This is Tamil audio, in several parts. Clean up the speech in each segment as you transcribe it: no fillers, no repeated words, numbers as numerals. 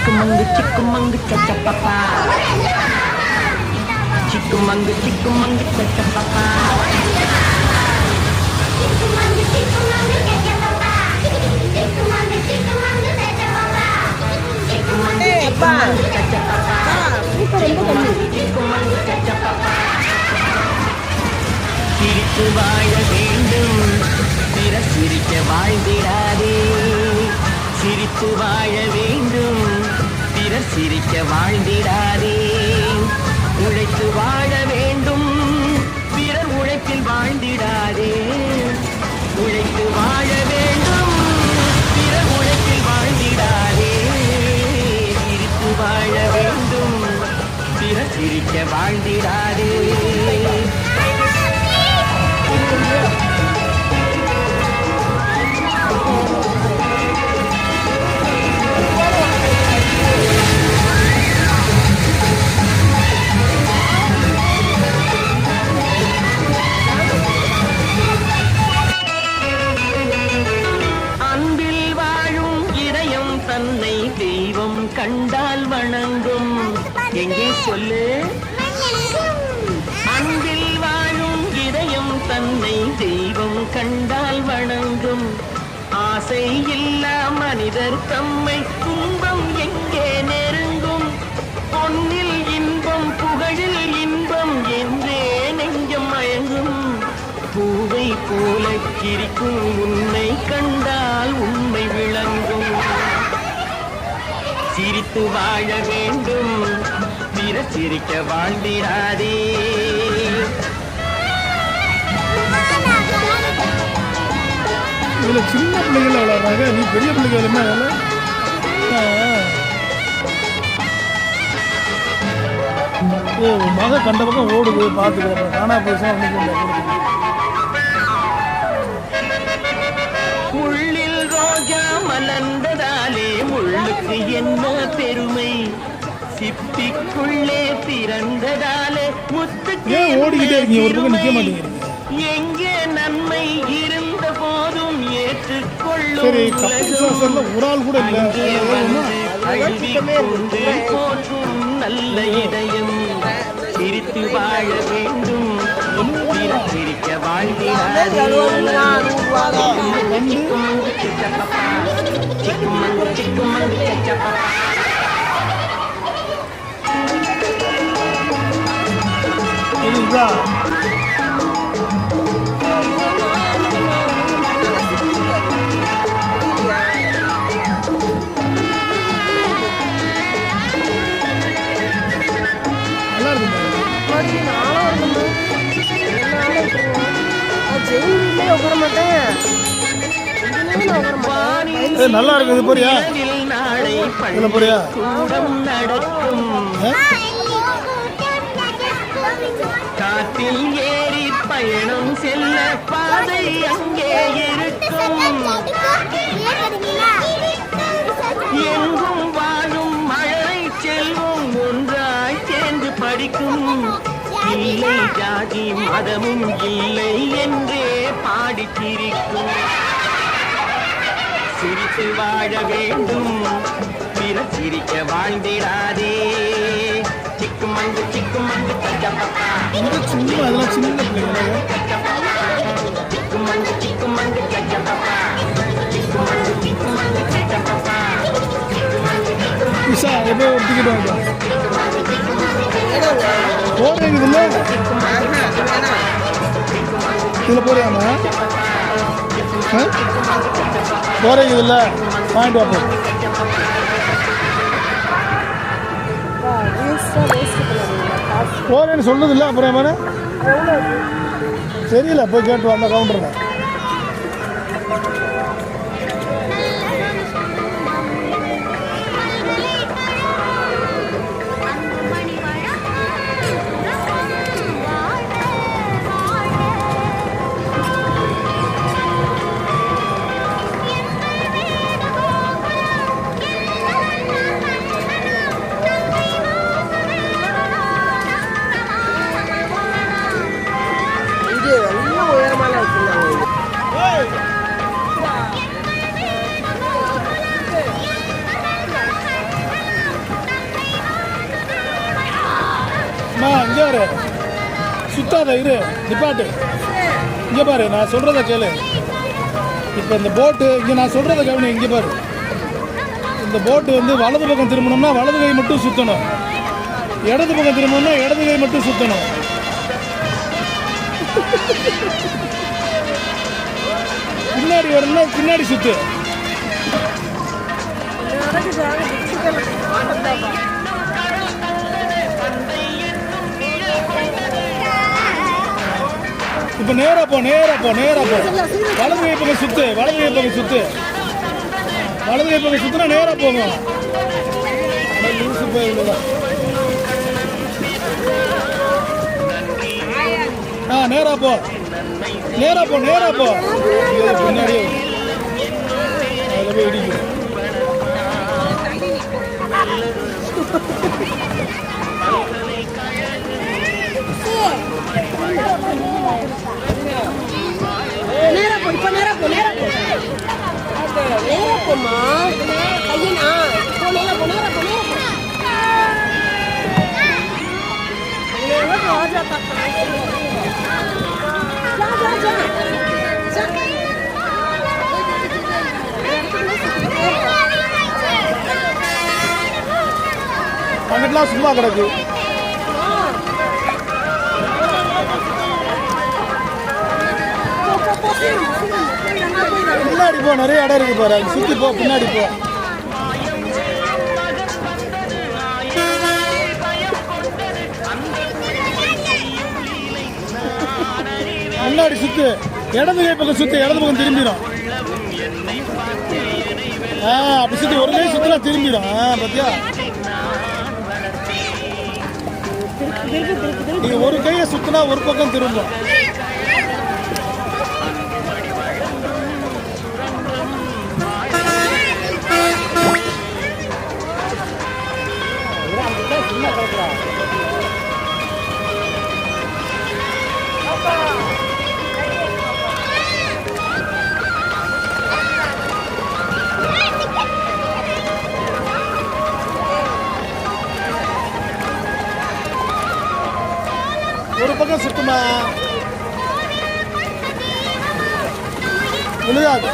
Chikumangu chikumangu chacha papa. Chikumangu chikumangu chacha papa. Chikumangu chikumangu chacha papa. Chikumangu chikumangu chacha papa. Chikumangu chikumangu chacha papa. Chikumangu chikumangu chacha papa. சிரித்து வாழ வேண்டும் பிறர் சிரிக்க வாழ்ந்திடாதே சிரித்து வாழ வேண்டும் பிறர் சிரிக்க வாழ்ந்திடாதே உழைத்து வாழ வேண்டும் பிறர் உழைப்பில் வாழ்ந்திடாதே உழைத்து வாழ வேண்டும் பிறர் உழைப்பில் வாழ்ந்திடாதே சிரித்து வாழ வேண்டும் பிறர் சிரிக்க வாழ்ந்திடாதே அன்பில் வாழும் இதயம் தன்னை தெய்வம் கண்டால் வணங்கும் எங்கே சொல்லு அன்பில் வாழும் இதயம் தன்னை தெய்வம் கண்டால் வணங்கும் ஆசை இல்லா மனிதர் தம்மை துன்பம் எங்கே நெருங்கும் பொன்னில் இன்பம் புகழில் இன்பம் என்றே நெஞ்சம் மயங்கும் பூவை போல கிரிக்கும் உன்னை கண்டால் உண்மை விளங்கும் சிரித்து வாழ வேண்டும் பிறர் சிரிக்க வாழ்ந்திடாதே இதுல சின்ன பிள்ளைகள் விளையாடுறாங்க நீ பெரிய பிள்ளைகளுமே மக கண்ட பக்கம் ஓடுது பார்த்துக்க காணா போயிடுச்சா முள்ளில் ரோஜா மலர்ந்ததாலே முள்ளுக்கு என்ன பெருமை சிப்பிக்குள்ளே பிறந்ததாலே முத்துக்கு ஓடிக்கிட்டே இருக்கீங்க ஒரு பக்கம் நிக்க மாட்டேங்கிறீங்க எங்கே நன்மை இருந்த போதும் ஏற்றுக்கொள்ளும் ஒரு ஆள் கூட போற்றும் நல்ல இதயம் சிரித்து வாழ வேண்டும் சிரிக்க வாழ்கிறார் நல்லா இருக்குது போறியா போறியா காட்டில் ஏறி பயணம் செல்ல பாதை அங்கே இருக்கும் எங்கும் வாழும் மழை செல்வம் ஒன்றாய் சேர்ந்து படிக்கும் இல்லை ஜாதி மதமும் இல்லை என்றே பாடித்திருக்கும் சிரித்து வாழ வேண்டும் பிறர் சிரிக்க வாழ்ந்திடாதே சிக்குமங்கு சிக்குமங்கு கச்சப்பா அதெல்லாம் சின்ன பிள்ளைங்க சிக்குமங்கு சிக்குமங்கு கச்சப்பா சிக்குமங்கு சிக்குமங்கு கச்சப்பா உஷா எப்போ டிக்கெட் வாங்க போறீங்கல்ல இதுல போறியாமா போறீங்கல்ல பாயிண்ட் வாப்போம் போறேன்னு சொன்னது இல்லை அப்புறம் தெரியல போய் கேட்டு வந்த கவுண்டர் நல்ல உயரமான வச்சிருந்தாங்க. சுத்தாத இரு, நிப்பாட்டு. இங்கே பாரு, நான் சொல்கிறத கேளு. இப்போ இந்த போட்டு இங்கே நான் சொல்கிறத கவனி. இங்கே பாரு, இந்த போட்டு வந்து வலது பக்கம் திரும்பணும்னா வலது கை மட்டும் சுற்றணும், இடது பக்கம் திரும்பணும்னா இடது கை மட்டும் சுற்றணும். பின்னாடி வரணும்னா பின்னாடி சுத்து. இப்போ நேரா போ, நேரா போ, நேரா போ. வலது கை பக்கம் சுத்து, வலது கை பக்கம் சுத்து. வலது கை பக்கம் சுத்துனா நேரா போகும். லூசு போயிருந்தா. நேரா போ, நேரா போ, நேரா போ. பின்னாடியே அதில் போய் இடிக்கும். நேரா போ, இப்போ நேரா போ, நேரா போ, நேரா போமா கையினா போ, நேரா போ, நேரா போ, நேரா போ. ராஜா பாப்பா அங்கிட்டலாம் சும்மா கிடக்கு. பின்னாடி போ, நிறைய இடம் இருக்கு பாரு, சுத்தி போ, பின்னாடி போ. முன்னாடி சுத்து, இடது கை பக்கம் சுத்து, இடது பக்கம் திரும்பிடும். அப்படி சுத்தி ஒரு கை சுத்தினா திரும்பிடும். பாத்தியா, நீ ஒரு கையை சுத்தினா ஒரு பக்கம் திரும்பும். ஒரு பக்கம் சுத்தமா விழுகாது.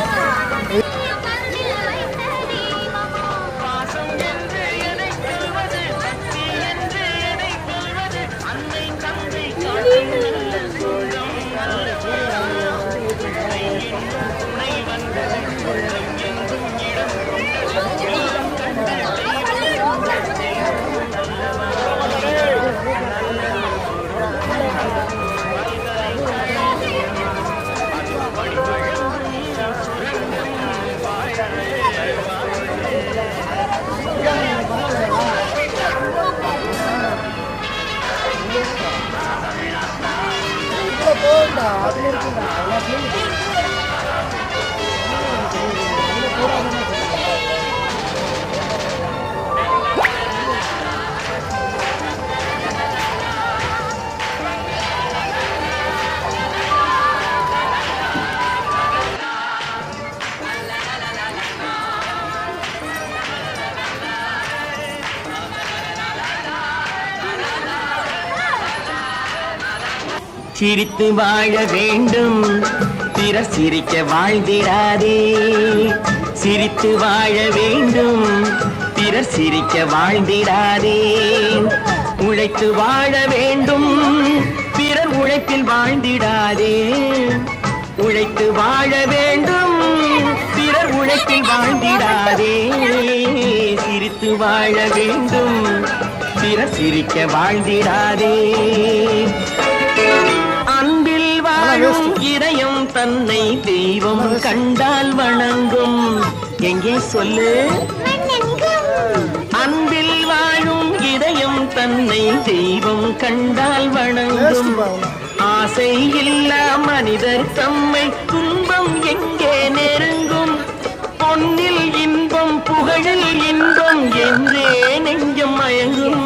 சிரித்து வாழ வேண்டும், பிறர் சிரிக்க வாழ்ந்திடாதே. சிரித்து வாழ வேண்டும், பிறர் சிரிக்க வாழ்ந்திடாதே. உழைத்து வாழ வேண்டும், பிறர் உழைப்பில் வாழ்ந்திடாதே. உழைத்து வாழ வேண்டும், பிறர் உழைப்பில் வாழ்ந்திடாதே. சிரித்து வாழ வேண்டும், பிறர் சிரிக்க வாழ்ந்திடாதே. அன்பில் வாழும் இதயம் தன்னை தெய்வம் கண்டால் வணங்கும். எங்கே சொல்லு? அன்பில் வாழும் இதயம் தன்னை தெய்வம் கண்டால் வணங்கும். ஆசை இல்லா மனிதர் தம்மை துன்பம் எங்கே நெருங்கும். பொன்னில் இன்பம் புகழில் இன்பம் என்றே நெஞ்சம் மயங்கும்.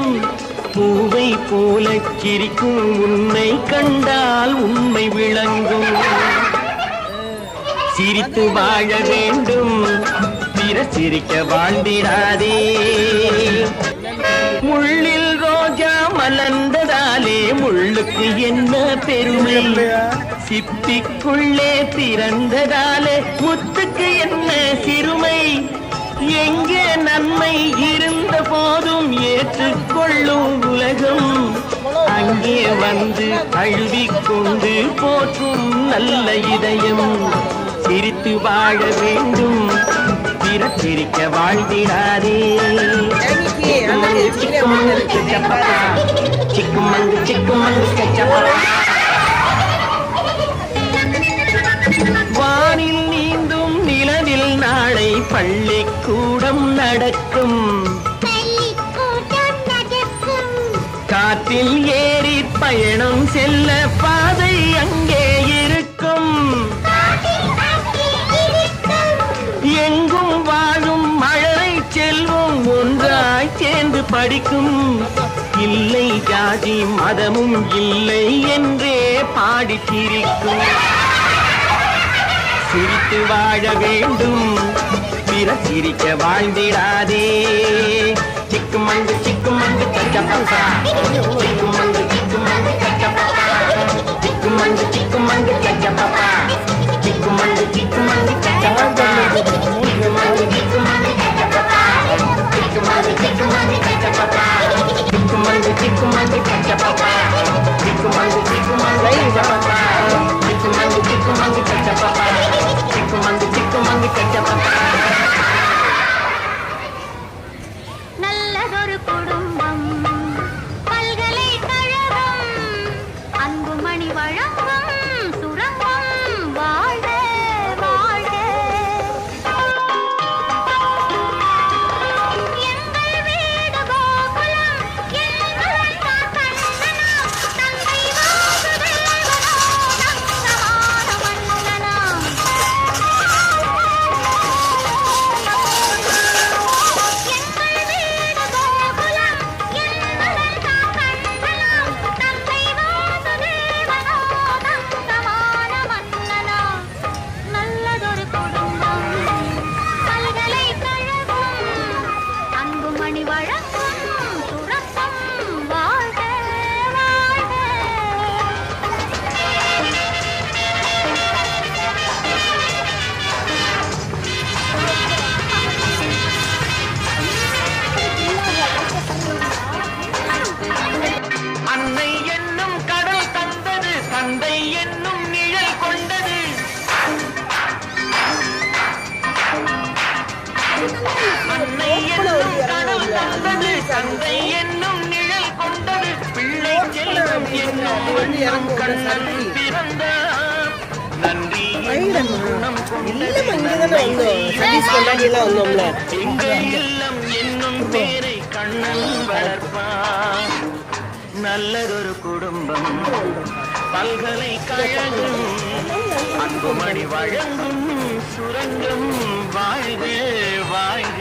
பூவை போல சிரிக்கும் உன்னை கண்டால் உண்மை விளங்கும். சிரித்து வாழ வேண்டும், பிறர் சிரிக்க வாழ்ந்திடாதே. முள்ளில் ரோஜா மலர்ந்ததாலே முள்ளுக்கு என்ன பெருமை, சிப்பிக்குள்ளே பிறந்ததாலே முத்துக்கு என்ன சிறுமை. எங்கே நன்மை இருந்த போதும் ஏற்றுக்கொள்ளும் உலகம், அங்கே வந்து அழுவிக்கொண்டு போற்றும் நல்ல இதயம். சிரித்து வாழ வேண்டும், சிரிக்க வாழ்ந்திடாதே. சிக்குமங்கு சிக்குமங்கு கச்சப்பா. வானில் நீந்தும் நிலவில் நாளை பள்ளிக்கூடம் நடக்கும், காற்றில் ஏறி பயணம் செல்ல பாதை அங்கே இருக்கும். எங்கும் வாழும் மழலை செல்வம் ஒன்றாய் சேர்ந்து படிக்கும். இல்லை ஜாதி மதமும் இல்லை என்றே பாடி சிரிக்கும். சிரித்து வாழ வேண்டும், பிற சிரிக்க வாழ்ந்திடாதே. சிக்குமங்கு சிக்குமங்கு கச்சப்பா, சிக்குமங்கு சிக்குமங்கு கச்சப்பா, சிக்குமங்கு சிக்குமங்கு கச்சப்பா, சிக்குமங்கு சிக்குமங்கு கச்சப்பா, சிக்குமங்கு சிக்குமங்கு கச்சப்பா, சிக்குமங்கு சிக்குமங்கு கச்சப்பா, சிக்குமங்கு சிக்குமங்கு கச்சப்பா, சிக்குமங்கு சிக்குமங்கு கச்சப்பா, சிக்குமங்கு சிக்குமங்கு கச்சப்பா, சிக்குமங்கு சிக்குமங்கு கச்சப்பா. நல்லதொரு குடும்பம், பல்கலைக்கழகம், அன்புமணி வழங்கும் சுரங்கம், வாழ்க வாழ்க. எங்கள் வீடு கோகுலம், எங்கள் கண்ணனாம், தந்தை வாசுதேவனோ நங்கமான மன்னனாம். நல்லதொரு குடும்பம், பல்கலைக்கழகம், அன்புமணி வழங்கும் சுரங்கம், வாழ்க வாழ்க. அன்னை என்னும் கடல் தந்தது, தந்தை என்னும் நிழல் கொண்டது. அன்னை என்னும் கடல் தந்தது, தந்தை என்னும் நிழல் கொண்டது. பிள்ளை செல்வம் என்னும் வண்ணம் கண்ணன் பிறந்தார். நன்றி என்னும் குணம் கொண்ட எங்கள் இல்லம் என்னும் பேரை கண்ணன் வளர்ப்பான். நல்லதொரு குடும்பம், பல்கலைக்கழகம், அன்புமணி வழங்கும் சுரங்கம், வாழ்க வாழ்க.